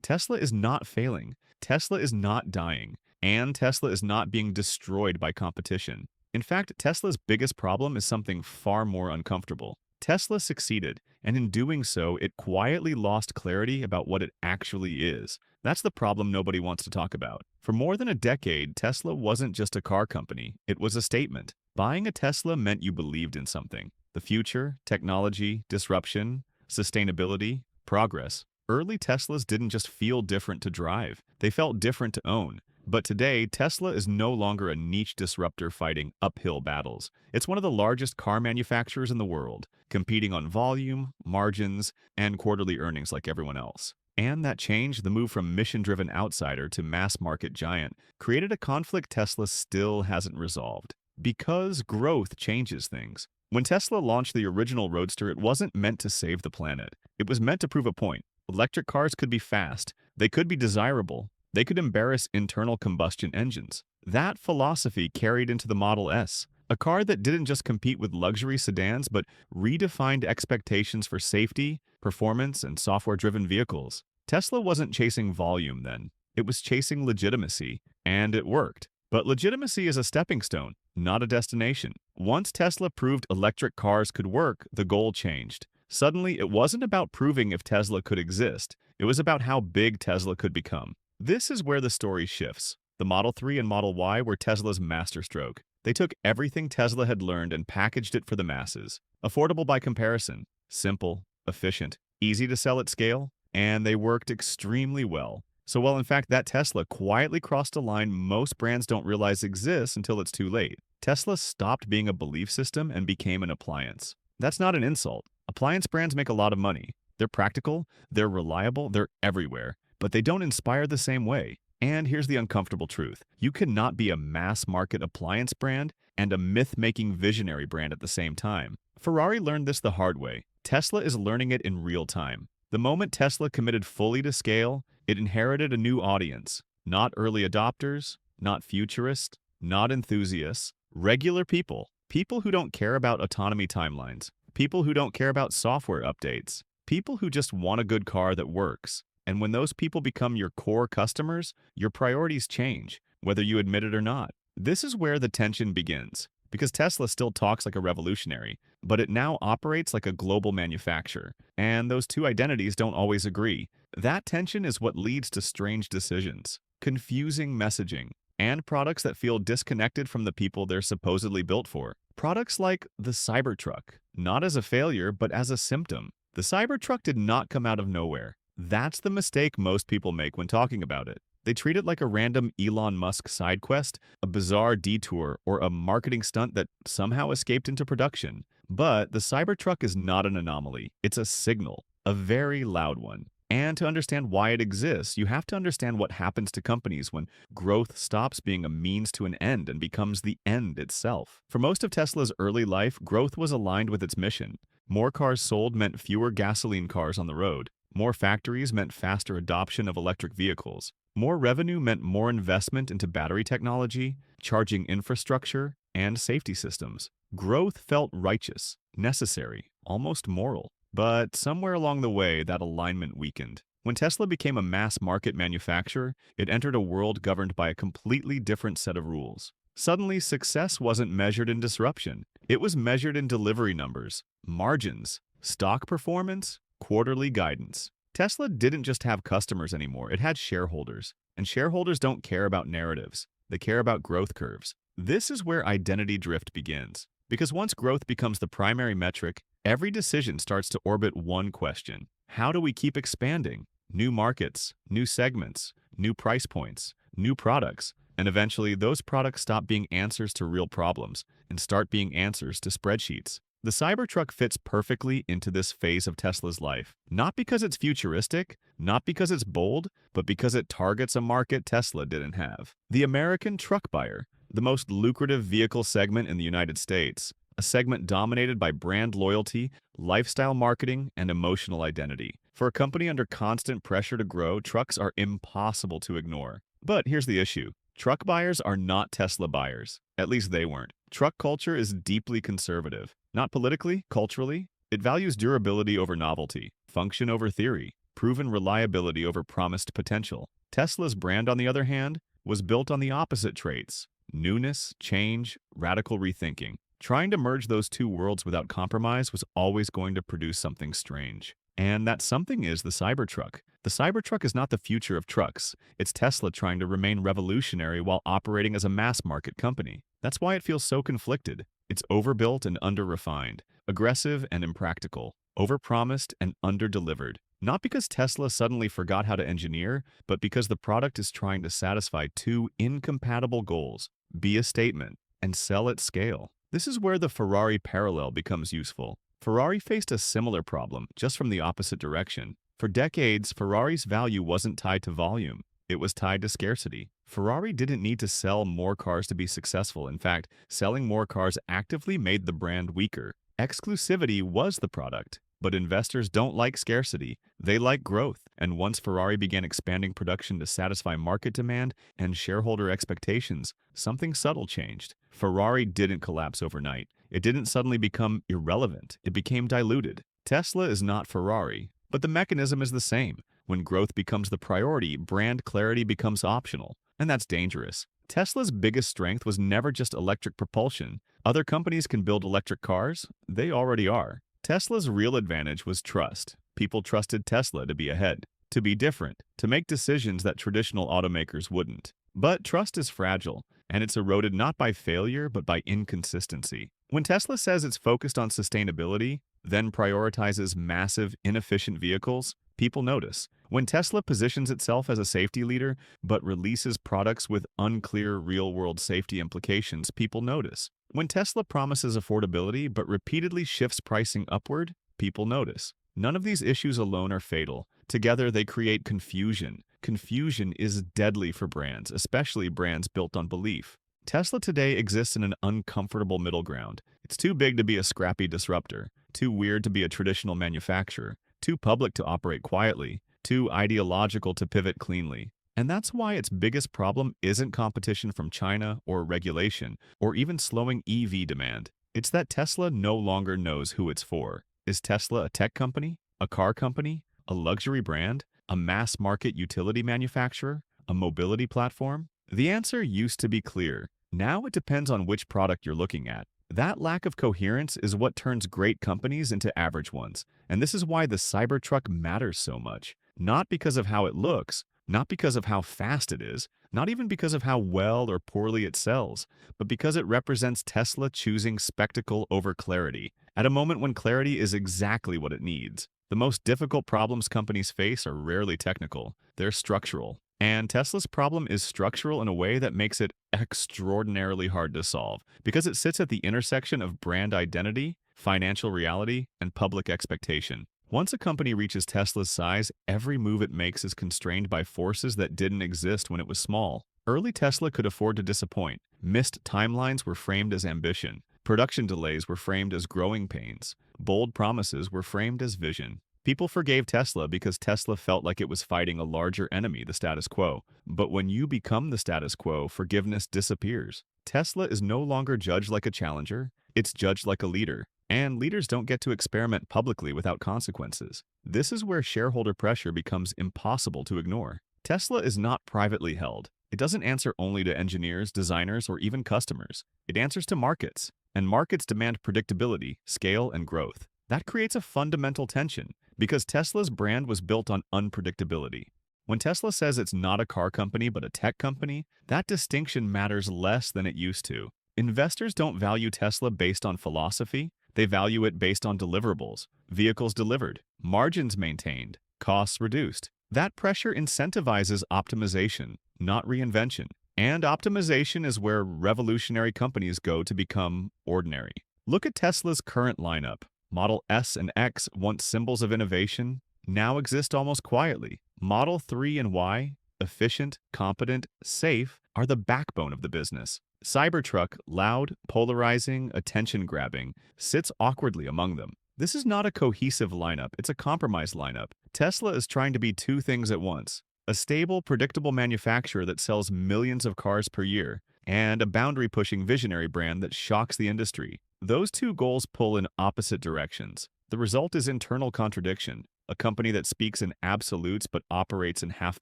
Tesla is not failing. Tesla is not dying. And Tesla is not being destroyed by competition. In fact, Tesla's biggest problem is something far more uncomfortable. Tesla succeeded, and in doing so, it quietly lost clarity about what it actually is. That's the problem nobody wants to talk about. For more than a decade, Tesla wasn't just a car company, it was a statement. Buying a Tesla meant you believed in something. The future, technology, disruption, sustainability, progress. Early Teslas didn't just feel different to drive, they felt different to own. But today, Tesla is no longer a niche disruptor fighting uphill battles. It's one of the largest car manufacturers in the world, competing on volume, margins, and quarterly earnings like everyone else. And that change, the move from mission-driven outsider to mass-market giant, created a conflict Tesla still hasn't resolved. Because growth changes things. When Tesla launched the original Roadster, it wasn't meant to save the planet. It was meant to prove a point. Electric cars could be fast, they could be desirable, they could embarrass internal combustion engines. That philosophy carried into the Model S, a car that didn't just compete with luxury sedans but redefined expectations for safety, performance, and software-driven vehicles. Tesla wasn't chasing volume then. It was chasing legitimacy, and it worked. But legitimacy is a stepping stone, not a destination. Once Tesla proved electric cars could work, the goal changed. Suddenly, it wasn't about proving if Tesla could exist. It was about how big Tesla could become. This is where the story shifts. The Model 3 and Model Y were Tesla's masterstroke. They took everything Tesla had learned and packaged it for the masses. Affordable by comparison, simple, efficient, easy to sell at scale, and they worked extremely well. So while in fact that Tesla quietly crossed a line most brands don't realize exists until it's too late, Tesla stopped being a belief system and became an appliance. That's not an insult. Appliance brands make a lot of money. They're practical, they're reliable, they're everywhere, but they don't inspire the same way. And here's the uncomfortable truth. You cannot be a mass-market appliance brand and a myth-making visionary brand at the same time. Ferrari learned this the hard way. Tesla is learning it in real time. The moment Tesla committed fully to scale, it inherited a new audience. Not early adopters, not futurists, not enthusiasts, regular people. People who don't care about autonomy timelines. People who don't care about software updates. People who just want a good car that works. And when those people become your core customers, your priorities change, whether you admit it or not. This is where the tension begins, because Tesla still talks like a revolutionary, but it now operates like a global manufacturer, and those two identities don't always agree. That tension is what leads to strange decisions, confusing messaging, and products that feel disconnected from the people they're supposedly built for. Products like the Cybertruck, not as a failure, but as a symptom. The Cybertruck did not come out of nowhere. That's the mistake most people make when talking about it. They treat it like a random Elon Musk side quest, a bizarre detour, or a marketing stunt that somehow escaped into production. But the Cybertruck is not an anomaly. It's a signal, a very loud one. And to understand why it exists, you have to understand what happens to companies when growth stops being a means to an end and becomes the end itself. For most of Tesla's early life, growth was aligned with its mission. More cars sold meant fewer gasoline cars on the road. More factories meant faster adoption of electric vehicles. More revenue meant more investment into battery technology, charging infrastructure, and safety systems. Growth felt righteous, necessary, almost moral. But somewhere along the way, that alignment weakened. When Tesla became a mass-market manufacturer, it entered a world governed by a completely different set of rules. Suddenly, success wasn't measured in disruption. It was measured in delivery numbers, margins, stock performance, quarterly guidance. Tesla didn't just have customers anymore, it had shareholders. And shareholders don't care about narratives, they care about growth curves. This is where identity drift begins. Because once growth becomes the primary metric, every decision starts to orbit one question. How do we keep expanding? New markets, new segments, new price points, new products. And eventually, those products stop being answers to real problems and start being answers to spreadsheets. The Cybertruck fits perfectly into this phase of Tesla's life. Not because it's futuristic, not because it's bold, but because it targets a market Tesla didn't have. The American truck buyer, the most lucrative vehicle segment in the United States, a segment dominated by brand loyalty, lifestyle marketing, and emotional identity. For a company under constant pressure to grow, trucks are impossible to ignore. But here's the issue. Truck buyers are not Tesla buyers. At least they weren't. Truck culture is deeply conservative. Not politically, culturally. It values durability over novelty, function over theory. proven reliability over promised potential. Tesla's brand, on the other hand, was built on the opposite traits: newness, change, radical rethinking. Trying to merge those two worlds without compromise was always going to produce something strange. And that something is the Cybertruck. The Cybertruck is not the future of trucks. It's Tesla trying to remain revolutionary while operating as a mass-market company. That's why it feels so conflicted. It's overbuilt and under-refined, aggressive and impractical, overpromised and under-delivered. Not because Tesla suddenly forgot how to engineer, but because the product is trying to satisfy two incompatible goals: be a statement and sell at scale. This is where the Ferrari parallel becomes useful. Ferrari faced a similar problem, just from the opposite direction. For decades, Ferrari's value wasn't tied to volume. It was tied to scarcity. Ferrari didn't need to sell more cars to be successful. In fact, selling more cars actively made the brand weaker. Exclusivity was the product. But investors don't like scarcity. They like growth. And once Ferrari began expanding production to satisfy market demand and shareholder expectations, something subtle changed. Ferrari didn't collapse overnight. It didn't suddenly become irrelevant. It became diluted. Tesla is not Ferrari, but the mechanism is the same. When growth becomes the priority, brand clarity becomes optional. And that's dangerous. Tesla's biggest strength was never just electric propulsion. Other companies can build electric cars. They already are. Tesla's real advantage was trust. People trusted Tesla to be ahead, to be different, to make decisions that traditional automakers wouldn't. But trust is fragile, and it's eroded not by failure but by inconsistency. When Tesla says it's focused on sustainability, then prioritizes massive, inefficient vehicles, people notice. When Tesla positions itself as a safety leader but releases products with unclear real-world safety implications, people notice. When Tesla promises affordability but repeatedly shifts pricing upward, people notice. None of these issues alone are fatal. Together, they create confusion. Confusion is deadly for brands, especially brands built on belief. Tesla today exists in an uncomfortable middle ground. It's too big to be a scrappy disruptor, too weird to be a traditional manufacturer, too public to operate quietly, too ideological to pivot cleanly. And that's why its biggest problem isn't competition from China or regulation or even slowing EV demand. It's that Tesla no longer knows who it's for. Is Tesla a tech company, a car company, a luxury brand, a mass-market utility manufacturer, a mobility platform? The answer used to be clear. Now it depends on which product you're looking at. That lack of coherence is what turns great companies into average ones. And this is why the Cybertruck matters so much. Not because of how it looks, not because of how fast it is, not even because of how well or poorly it sells, but because it represents Tesla choosing spectacle over clarity, at a moment when clarity is exactly what it needs. The most difficult problems companies face are rarely technical, they're structural. And Tesla's problem is structural in a way that makes it extraordinarily hard to solve, because it sits at the intersection of brand identity, financial reality, and public expectation. Once a company reaches Tesla's size, every move it makes is constrained by forces that didn't exist when it was small. Early Tesla could afford to disappoint. Missed timelines were framed as ambition. Production delays were framed as growing pains. Bold promises were framed as vision. People forgave Tesla because Tesla felt like it was fighting a larger enemy, the status quo. But when you become the status quo, forgiveness disappears. Tesla is no longer judged like a challenger. It's judged like a leader. And leaders don't get to experiment publicly without consequences. This is where shareholder pressure becomes impossible to ignore. Tesla is not privately held. It doesn't answer only to engineers, designers, or even customers. It answers to markets. And markets demand predictability, scale, and growth. That creates a fundamental tension, because Tesla's brand was built on unpredictability. When Tesla says it's not a car company but a tech company, that distinction matters less than it used to. Investors don't value Tesla based on philosophy. They value it based on deliverables, vehicles delivered, margins maintained, costs reduced. That pressure incentivizes optimization, not reinvention. And optimization is where revolutionary companies go to become ordinary. Look at Tesla's current lineup. Model S and X, once symbols of innovation, now exist almost quietly. Model 3 and Y, efficient, competent, safe, are the backbone of the business. Cybertruck, loud, polarizing, attention-grabbing, sits awkwardly among them. This is not a cohesive lineup, it's a compromised lineup. Tesla is trying to be two things at once: a stable, predictable manufacturer that sells millions of cars per year, and a boundary-pushing visionary brand that shocks the industry. Those two goals pull in opposite directions. The result is internal contradiction. a company that speaks in absolutes but operates in half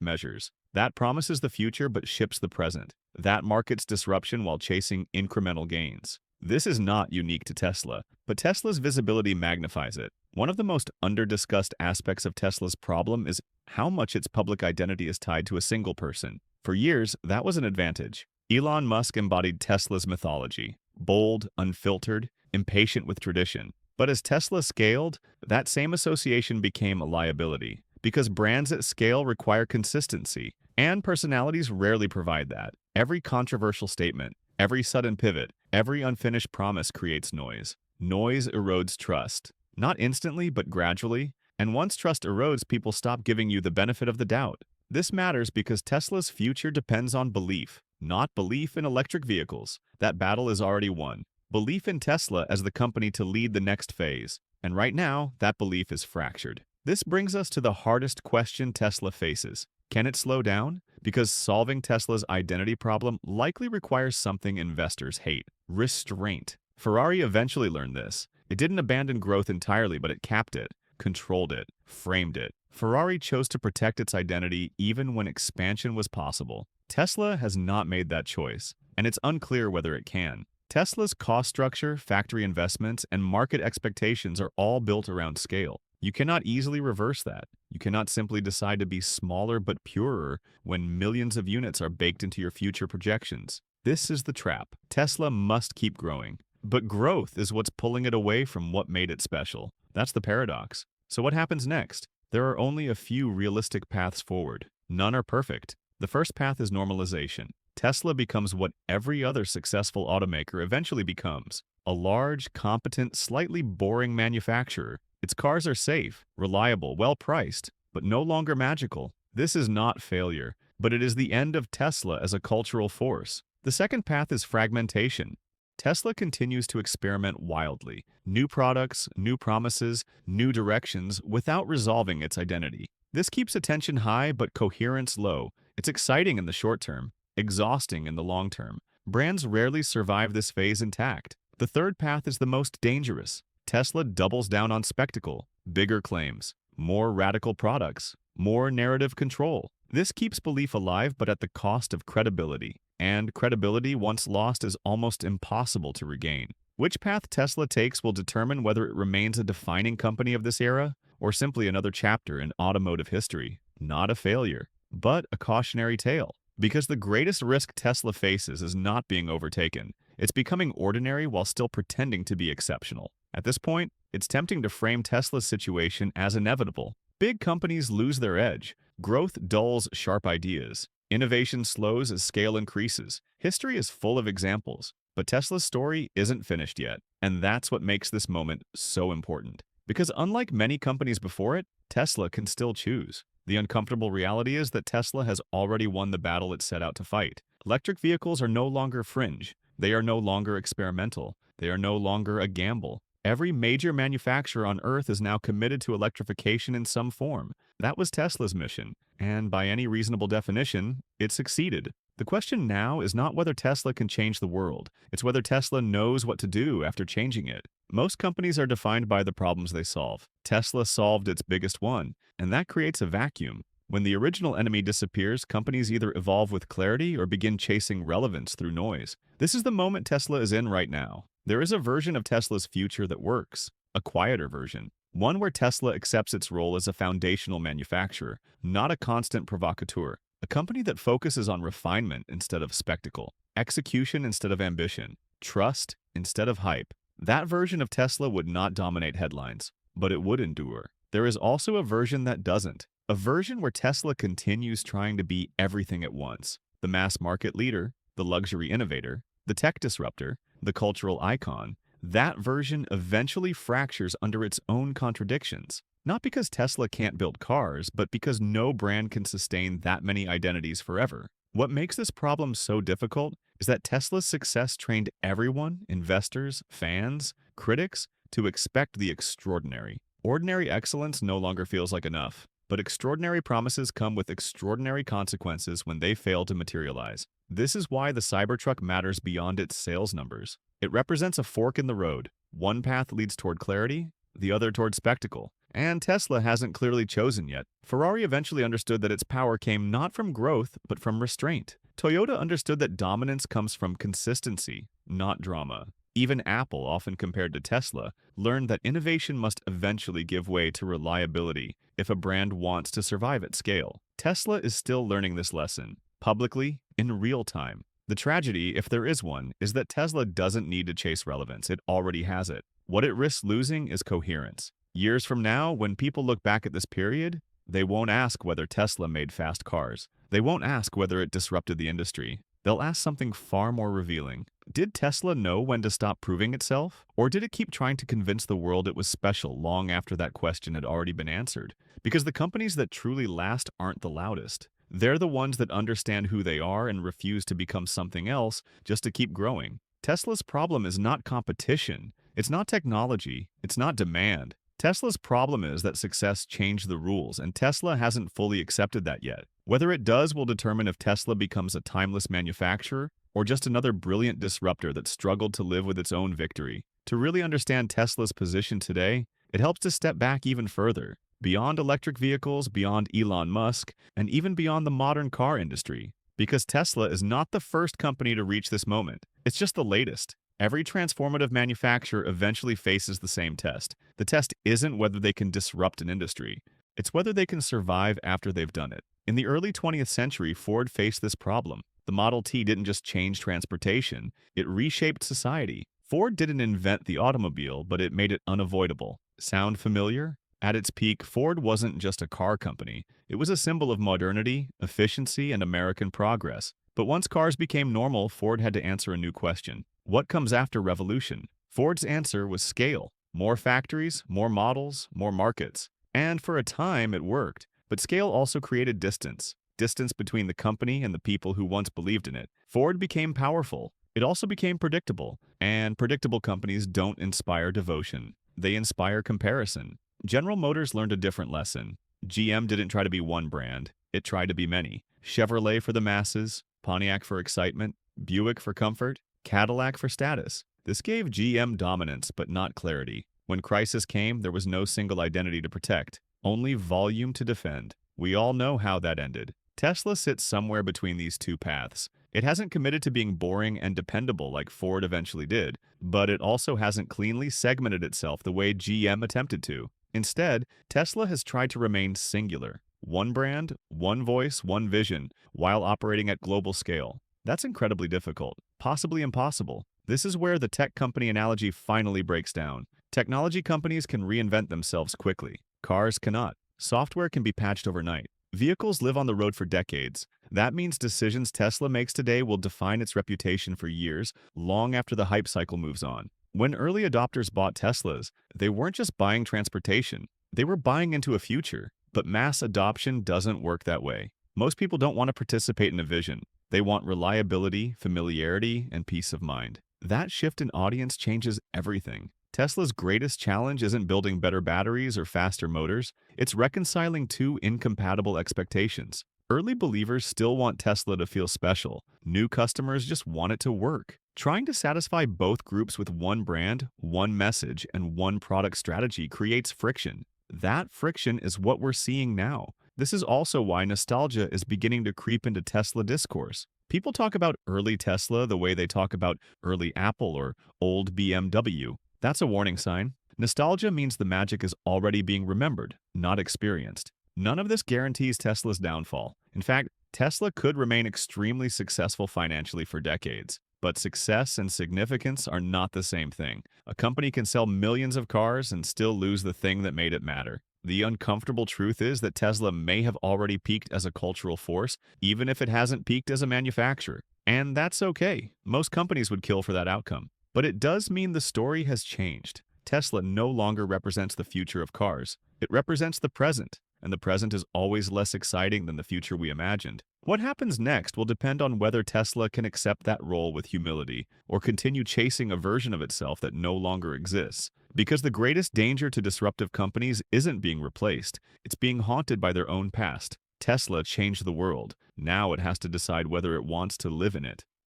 measures. That promises the future but ships the present. That markets disruption while chasing incremental gains. This is not unique to Tesla, but Tesla's visibility magnifies it. One of the most under-discussed aspects of Tesla's problem is how much its public identity is tied to a single person. For years, that was an advantage. Elon Musk embodied Tesla's mythology: bold, unfiltered, impatient with tradition. But as Tesla scaled, that same association became a liability, because brands at scale require consistency, and personalities rarely provide that. Every controversial statement, every sudden pivot, every unfinished promise creates noise. Noise erodes trust. Not instantly, but gradually. And once trust erodes, people stop giving you the benefit of the doubt. This matters because Tesla's future depends on belief, not belief in electric vehicles. That battle is already won. Belief in Tesla as the company to lead the next phase. And right now, that belief is fractured. This brings us to the hardest question Tesla faces. Can it slow down? Because solving Tesla's identity problem likely requires something investors hate: restraint. Ferrari eventually learned this. It didn't abandon growth entirely, but it capped it, controlled it, framed it. Ferrari chose to protect its identity even when expansion was possible. Tesla has not made that choice, and it's unclear whether it can. Tesla's cost structure, factory investments, and market expectations are all built around scale. You cannot easily reverse that. You cannot simply decide to be smaller but purer when millions of units are baked into your future projections. This is the trap. Tesla must keep growing. But growth is what's pulling it away from what made it special. That's the paradox. So what happens next? There are only a few realistic paths forward. None are perfect. The first path is normalization. Tesla becomes what every other successful automaker eventually becomes: a large, competent, slightly boring manufacturer. Its cars are safe, reliable, well-priced, but no longer magical. This is not failure, but it is the end of Tesla as a cultural force. The second path is fragmentation. Tesla continues to experiment wildly. New products, new promises, new directions, without resolving its identity. This keeps attention high but coherence low. It's exciting in the short term, exhausting in the long term. Brands rarely survive this phase intact. The third path is the most dangerous. Tesla doubles down on spectacle, bigger claims, more radical products, more narrative control. This keeps belief alive, but at the cost of credibility. And credibility, once lost, is almost impossible to regain. Which path Tesla takes will determine whether it remains a defining company of this era, or simply another chapter in automotive history. Not a failure, but a cautionary tale. Because the greatest risk Tesla faces is not being overtaken. It's becoming ordinary while still pretending to be exceptional. At this point, it's tempting to frame Tesla's situation as inevitable. Big companies lose their edge. Growth dulls sharp ideas. Innovation slows as scale increases. History is full of examples, but Tesla's story isn't finished yet. And that's what makes this moment so important. Because unlike many companies before it, Tesla can still choose. The uncomfortable reality is that Tesla has already won the battle it set out to fight. Electric vehicles are no longer fringe. They are no longer experimental. They are no longer a gamble. Every major manufacturer on Earth is now committed to electrification in some form. That was Tesla's mission, and by any reasonable definition, it succeeded. The question now is not whether Tesla can change the world. It's whether Tesla knows what to do after changing it. Most companies are defined by the problems they solve. Tesla solved its biggest one, and that creates a vacuum. When the original enemy disappears, companies either evolve with clarity or begin chasing relevance through noise. This is the moment Tesla is in right now. There is a version of Tesla's future that works, a quieter version. One where Tesla accepts its role as a foundational manufacturer, not a constant provocateur. A company that focuses on refinement instead of spectacle, execution instead of ambition, trust instead of hype. That version of Tesla would not dominate headlines, but it would endure. There is also a version that doesn't. A version where Tesla continues trying to be everything at once. The mass market leader, the luxury innovator, the tech disruptor, the cultural icon. That version eventually fractures under its own contradictions. Not because Tesla can't build cars, but because no brand can sustain that many identities forever. What makes this problem so difficult is that Tesla's success trained everyone, investors, fans, critics, to expect the extraordinary. Ordinary excellence no longer feels like enough, but extraordinary promises come with extraordinary consequences when they fail to materialize. This is why the Cybertruck matters beyond its sales numbers. It represents a fork in the road. One path leads toward clarity, the other toward spectacle. And Tesla hasn't clearly chosen yet. Ferrari eventually understood that its power came not from growth, but from restraint. Toyota understood that dominance comes from consistency, not drama. Even Apple, often compared to Tesla, learned that innovation must eventually give way to reliability if a brand wants to survive at scale. Tesla is still learning this lesson, publicly, in real time. The tragedy, if there is one, is that Tesla doesn't need to chase relevance, it already has it. What it risks losing is coherence. Years from now, when people look back at this period, they won't ask whether Tesla made fast cars. They won't ask whether it disrupted the industry. They'll ask something far more revealing. Did Tesla know when to stop proving itself? Or did it keep trying to convince the world it was special long after that question had already been answered? Because the companies that truly last aren't the loudest. They're the ones that understand who they are and refuse to become something else just to keep growing. Tesla's problem is not competition. It's not technology. It's not demand. Tesla's problem is that success changed the rules, and Tesla hasn't fully accepted that yet. Whether it does will determine if Tesla becomes a timeless manufacturer or just another brilliant disruptor that struggled to live with its own victory. To really understand Tesla's position today, it helps to step back even further, beyond electric vehicles, beyond Elon Musk, and even beyond the modern car industry. Because Tesla is not the first company to reach this moment. It's just the latest. Every transformative manufacturer eventually faces the same test. The test isn't whether they can disrupt an industry. It's whether they can survive after they've done it. In the early 20th century, Ford faced this problem. The Model T didn't just change transportation, it reshaped society. Ford didn't invent the automobile, but it made it unavoidable. Sound familiar? At its peak, Ford wasn't just a car company. It was a symbol of modernity, efficiency, and American progress. But once cars became normal, Ford had to answer a new question. What comes after revolution? Ford's answer was scale. More factories, more models, more markets. And for a time, it worked. But scale also created distance. Distance between the company and the people who once believed in it. Ford became powerful. It also became predictable. And predictable companies don't inspire devotion. They inspire comparison. General Motors learned a different lesson. GM didn't try to be one brand. It tried to be many. Chevrolet for the masses, Pontiac for excitement, Buick for comfort, Cadillac for status. This gave GM dominance, but not clarity. When crisis came, there was no single identity to protect, only volume to defend. We all know how that ended. Tesla sits somewhere between these two paths. It hasn't committed to being boring and dependable like Ford eventually did, but it also hasn't cleanly segmented itself the way GM attempted to. Instead, Tesla has tried to remain singular. One brand, one voice, one vision, while operating at global scale. That's incredibly difficult, possibly impossible. This is where the tech company analogy finally breaks down. Technology companies can reinvent themselves quickly. Cars cannot. Software can be patched overnight. Vehicles live on the road for decades. That means decisions Tesla makes today will define its reputation for years, long after the hype cycle moves on. When early adopters bought Teslas, they weren't just buying transportation. They were buying into a future. But mass adoption doesn't work that way. Most people don't want to participate in a vision. They want reliability, familiarity, and peace of mind. That shift in audience changes everything. Tesla's greatest challenge isn't building better batteries or faster motors. It's reconciling two incompatible expectations. Early believers still want Tesla to feel special. New customers just want it to work. Trying to satisfy both groups with one brand, one message, and one product strategy creates friction. That friction is what we're seeing now. This is also why nostalgia is beginning to creep into Tesla discourse. People talk about early Tesla the way they talk about early Apple or old BMW. That's a warning sign. Nostalgia means the magic is already being remembered, not experienced. None of this guarantees Tesla's downfall. In fact, Tesla could remain extremely successful financially for decades. But success and significance are not the same thing. A company can sell millions of cars and still lose the thing that made it matter. The uncomfortable truth is that Tesla may have already peaked as a cultural force, even if it hasn't peaked as a manufacturer. And that's okay. Most companies would kill for that outcome. But it does mean the story has changed. Tesla no longer represents the future of cars. It represents the present, and the present is always less exciting than the future we imagined. What happens next will depend on whether Tesla can accept that role with humility or continue chasing a version of itself that no longer exists. Because the greatest danger to disruptive companies isn't being replaced, it's being haunted by their own past. Tesla changed the world. Now it has to decide whether it wants to live in it.